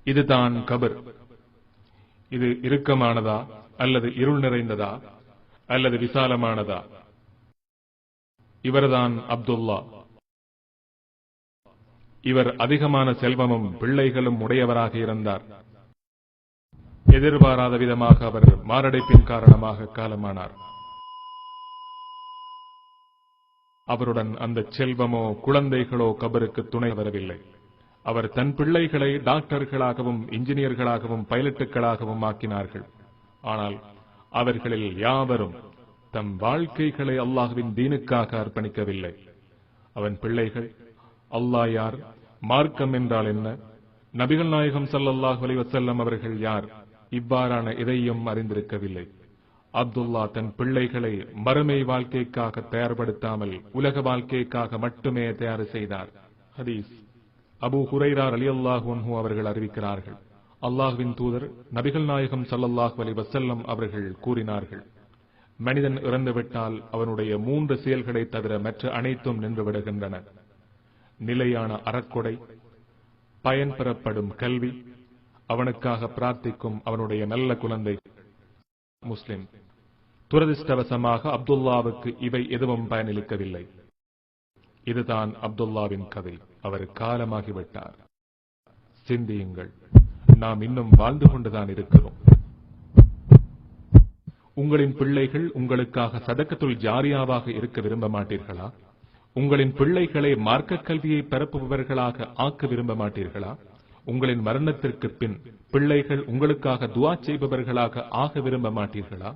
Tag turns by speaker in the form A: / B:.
A: இதுதான் கபர். இது இறுக்கமானதா அல்லது இருள் நிறைந்ததா அல்லது விசாலமானதா? இவர்தான் அப்துல்லா. இவர் அதிகமான செல்வமும் பிள்ளைகளும் உடையவராக இருந்தார். எதிர்பாராத விதமாக அவர் மாரடைப்பின் காரணமாக காலமானார். அவருடன் அந்த செல்வமோ குழந்தைகளோ கபருக்கு துணை வரவில்லை. அவர் தன் பிள்ளைகளை டாக்டர்களாகவும் இன்ஜினியர்களாகவும் பைலட்டுகளாகவும் ஆக்கினார்கள். ஆனால் அவர்களில் யாவரும் தம் வாழ்க்கைகளை அல்லாஹ்வின் தீனுக்காக அர்ப்பணிக்கவில்லை. அவன் பிள்ளைகள் அல்லாஹ் யார், மார்க்கம் என்றால் என்ன, நபிகள் நாயகம் ஸல்லல்லாஹு அலைஹி வஸல்லம் அவர்கள் யார், இவ்வாறான எதையும் அறிந்திருக்கவில்லை. அப்துல்லா தன் பிள்ளைகளை மறுமை வாழ்க்கைக்காக தயார்படுத்தாமல் உலக வாழ்க்கைக்காக மட்டுமே தயார் செய்தார். ஹதீஸ் அபூ ஹுரைரா ரலியல்லாஹு அன்ஹு அவர்கள் அறிவிக்கிறார்கள், அல்லாஹ்வின் தூதர் நபிகள் நாயகம் ஸல்லல்லாஹு அலைஹி வஸல்லம் அவர்கள் கூறினார்கள், மனிதன் இறந்துவிட்டால் அவனுடைய 3 செயல்களை தவிர மற்ற அனைத்தும் நின்று விடுகின்றன. நிலையான அறக்கொடை, பயன் பெறப்படும் கல்வி, அவனுக்காக பிரார்த்திக்கும் அவனுடைய நல்ல குழந்தை. முஸ்லிம். துரதிர்ஷ்டவசமாக அப்துல்லாவுக்கு இவை எதுவும் பயனளிக்கவில்லை. இதுதான் அப்துல்லாவின் கதை. அவர் காலமாகிவிட்டார். சிந்தியுங்கள், நாம் இன்னும் வாழ்ந்து கொண்டுதான் இருக்கிறோம். உங்களின் பிள்ளைகள் உங்களுக்காக சதக்கத்துல் ஜாரியாவாக இருக்க விரும்ப மாட்டீர்களா? உங்களின் பிள்ளைகளை மார்க்க கல்வியை பரப்புபவர்களாக ஆக்க விரும்ப மாட்டீர்களா? உங்களின் மரணத்திற்கு பின் பிள்ளைகள் உங்களுக்காக துஆ செய்பவர்களாக ஆக விரும்ப மாட்டீர்களா?